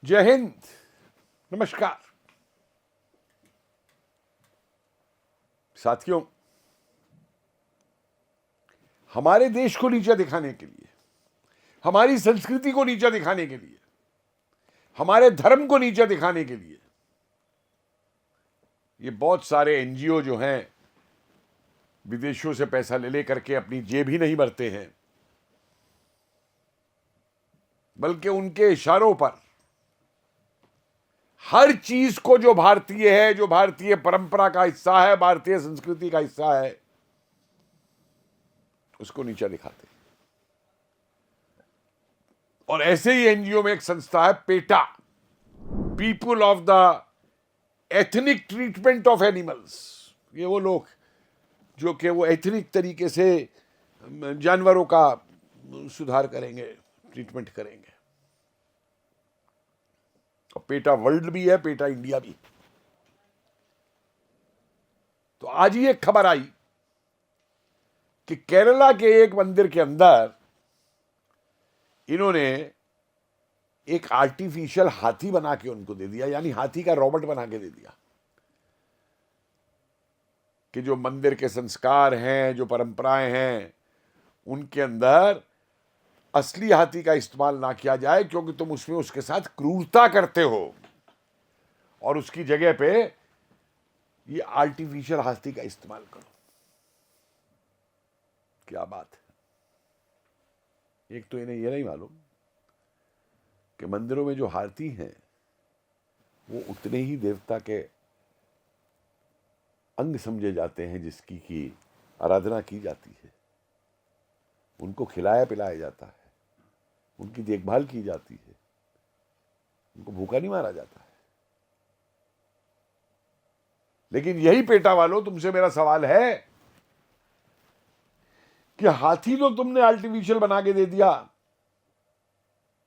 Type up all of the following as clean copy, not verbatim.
जय हिंद, नमस्कार साथियों। हमारे देश को नीचा दिखाने के लिए, हमारी संस्कृति को नीचा दिखाने के लिए, हमारे धर्म को नीचा दिखाने के लिए ये बहुत सारे एनजीओ जो हैं विदेशों से पैसा ले ले करके अपनी जेब ही नहीं भरते हैं, बल्कि उनके इशारों पर हर चीज को जो भारतीय है, जो भारतीय परंपरा का हिस्सा है, भारतीय संस्कृति का हिस्सा है, उसको नीचा दिखाते हैं। और ऐसे ही एनजीओ में एक संस्था है PETA, people of the ethnic treatment of animals. ये वो लोग जो कि वो एथनिक तरीके से जानवरों का सुधार करेंगे, ट्रीटमेंट करेंगे। और पेटा वर्ल्ड भी है, पेटा इंडिया भी। तो आज ही एक खबर आई कि केरला के एक मंदिर के अंदर इन्होंने एक आर्टिफिशियल हाथी बना के उनको दे दिया, यानी हाथी का रोबोट बना के दे दिया कि जो मंदिर के संस्कार हैं, जो परंपराएं हैं, उनके अंदर असली हाथी का इस्तेमाल ना किया जाए, क्योंकि तुम उसमें उसके साथ क्रूरता करते हो, और उसकी जगह पे ये आर्टिफिशियल हाथी का इस्तेमाल करो। क्या बात है। एक तो इन्हें यह नहीं मालूम कि मंदिरों में जो हाथी हैं वो उतने ही देवता के अंग समझे जाते हैं जिसकी की आराधना की जाती है। उनको खिलाया पिलाया जाता है, उनकी देखभाल की जाती है, उनको भूखा नहीं मारा जाता है। लेकिन यही पेटा वालों, तुमसे मेरा सवाल है कि हाथी तो तुमने आर्टिफिशियल बना के दे दिया,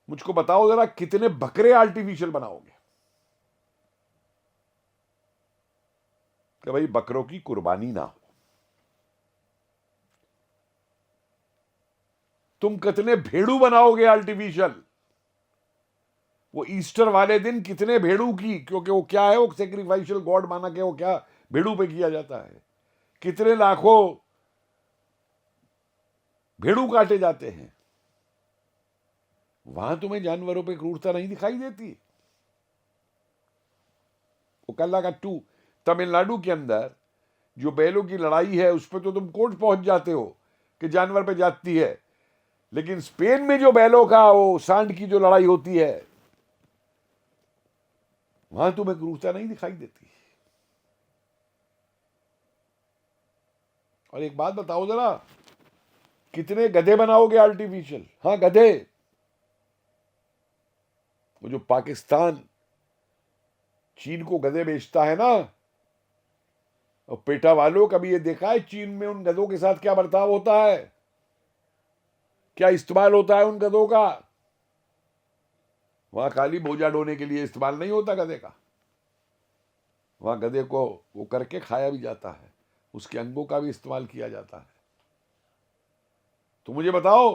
मुझको बताओ जरा कितने बकरे आर्टिफिशियल बनाओगे कि भाई बकरों की कुर्बानी ना हो। तुम कितने भेड़ू बनाओगे आर्टिफिशियल, वो ईस्टर वाले दिन कितने भेड़ू की, क्योंकि वो क्या है, वो सेक्रीफाइशियल गॉड माना के वो क्या भेड़ू पे किया जाता है, कितने लाखों भेड़ू काटे जाते हैं। वहां तुम्हें जानवरों पे क्रूरता नहीं दिखाई देती। वो कल्लाकट्टू तमिलनाडु के अंदर जो बैलों की लड़ाई है, उस पर तो तुम कोर्ट पहुंच जाते हो कि जानवर पे जाती है, लेकिन स्पेन में जो बैलों का वो सांड की जो लड़ाई होती है, वहां तुम्हें क्रूरता नहीं दिखाई देती। और एक बात बताओ जरा, कितने गधे बनाओगे आर्टिफिशियल? हाँ, गधे। वो जो पाकिस्तान चीन को गधे बेचता है ना, और पेटा वालों, कभी ये देखा है चीन में उन गधों के साथ क्या बर्ताव होता है, क्या इस्तेमाल होता है उन गधों का? वहां खाली बोझा ढोने के लिए इस्तेमाल नहीं होता गधे का, वहां गधे को वो करके खाया भी जाता है, उसके अंगों का भी इस्तेमाल किया जाता है। तो मुझे बताओ,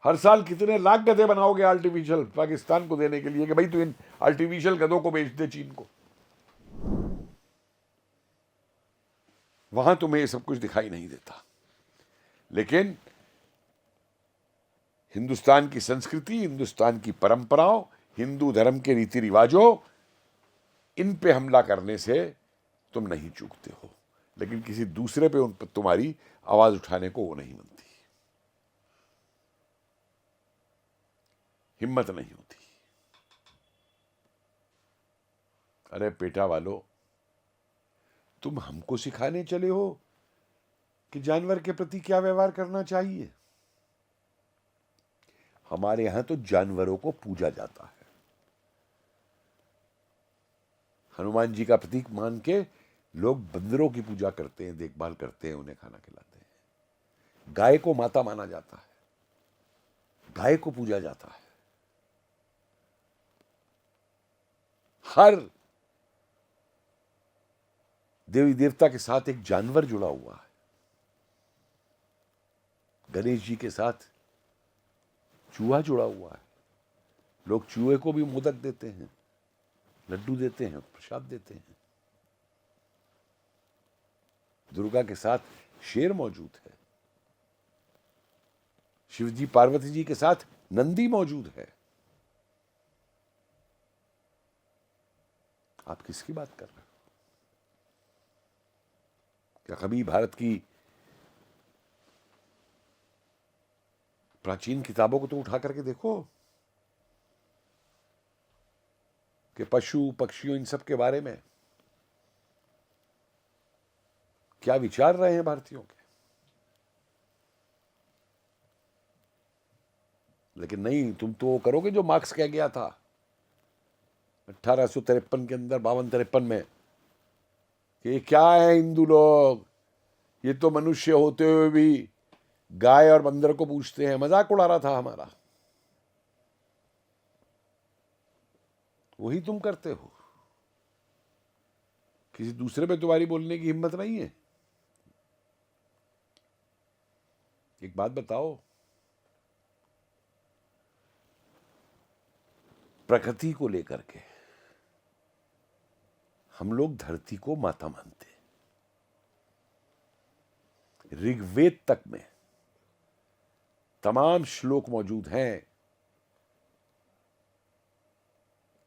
हर साल कितने लाख गधे बनाओगे आर्टिफिशियल पाकिस्तान को देने के लिए कि भाई तू इन आर्टिफिशियल गधों को बेच दे चीन को? वहां तुम्हें ये सब कुछ दिखाई नहीं देता। लेकिन हिंदुस्तान की संस्कृति, हिंदुस्तान की परंपराओं, हिंदू धर्म के रीति रिवाजों, इन पे हमला करने से तुम नहीं चूकते हो, लेकिन किसी दूसरे पे उन पर तुम्हारी आवाज उठाने को वो नहीं बनती, हिम्मत नहीं होती। अरे पेटा वालों, तुम हमको सिखाने चले हो कि जानवर के प्रति क्या व्यवहार करना चाहिए? हमारे यहां तो जानवरों को पूजा जाता है। हनुमान जी का प्रतीक मान के लोग बंदरों की पूजा करते हैं, देखभाल करते हैं, उन्हें खाना खिलाते हैं। गाय को माता माना जाता है, गाय को पूजा जाता है। हर देवी देवता के साथ एक जानवर जुड़ा हुआ है। गणेश जी के साथ चूहा जुड़ा हुआ है, लोग चूहे को भी मोदक देते हैं, लड्डू देते हैं, प्रसाद देते हैं। दुर्गा के साथ शेर मौजूद है, शिवजी पार्वती जी के साथ नंदी मौजूद है। आप किसकी बात कर रहे हो? क्या कभी भारत की प्राचीन किताबों को तो उठा करके देखो कि पशु पक्षियों इन सब के बारे में क्या विचार रहे हैं भारतीयों के। लेकिन नहीं, तुम तो वो करोगे जो मार्क्स कह गया था 1853 के अंदर, 52-53 में, कि ये क्या है हिंदू लोग, ये तो मनुष्य होते हुए भी गाय और बंदर को पूछते हैं। मजाक उड़ा रहा था हमारा। वही तुम करते हो। किसी दूसरे पे तुम्हारी बोलने की हिम्मत नहीं है। एक बात बताओ, प्रकृति को लेकर के हम लोग धरती को माता मानते हैं। ऋग्वेद तक में तमाम श्लोक मौजूद हैं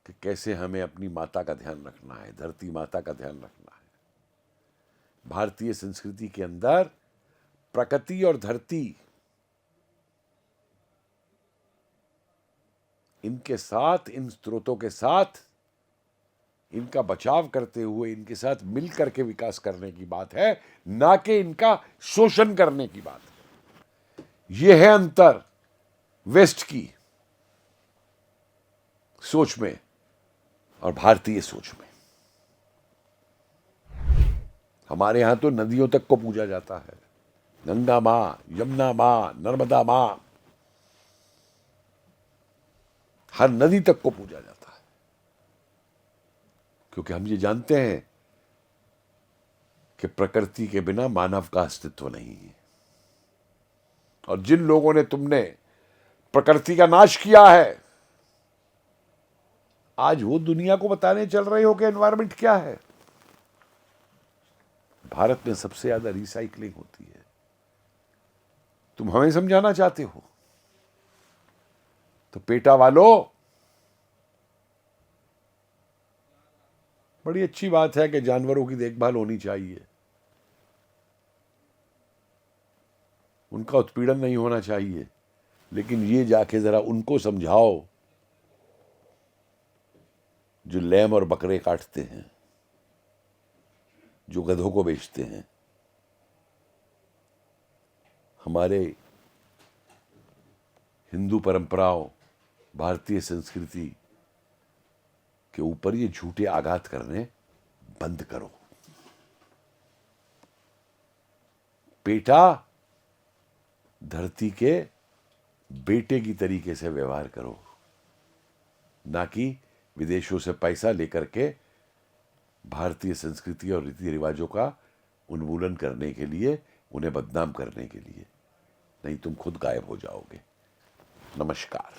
कि कैसे हमें अपनी माता का ध्यान रखना है, धरती माता का ध्यान रखना है। भारतीय संस्कृति के अंदर प्रकृति और धरती, इनके साथ, इन स्रोतों के साथ, इनका बचाव करते हुए इनके साथ मिलकर के विकास करने की बात है, ना कि इनका शोषण करने की बात है। यह है अंतर वेस्ट की सोच में और भारतीय सोच में। हमारे यहां तो नदियों तक को पूजा जाता है, गंगा मां, यमुना मां, नर्मदा मां, हर नदी तक को पूजा जाता है, क्योंकि हम ये जानते हैं कि प्रकृति के बिना मानव का अस्तित्व नहीं है। और जिन लोगों ने तुमने प्रकृति का नाश किया है, आज वो दुनिया को बताने चल रहे हो कि एनवायरमेंट क्या है। भारत में सबसे ज्यादा रिसाइकलिंग होती है, तुम हमें समझाना चाहते हो? तो पेटा वालों, बड़ी अच्छी बात है कि जानवरों की देखभाल होनी चाहिए, उनका उत्पीड़न नहीं होना चाहिए, लेकिन ये जाके जरा उनको समझाओ जो लैम और बकरे काटते हैं, जो गधों को बेचते हैं। हमारे हिंदू परंपराओं, भारतीय संस्कृति के ऊपर ये झूठे आघात करने बंद करो। बेटा धरती के बेटे की तरीके से व्यवहार करो, ना कि विदेशों से पैसा लेकर के भारतीय संस्कृति और रीति रिवाजों का उन्मूलन करने के लिए, उन्हें बदनाम करने के लिए। नहीं, तुम खुद गायब हो जाओगे। नमस्कार।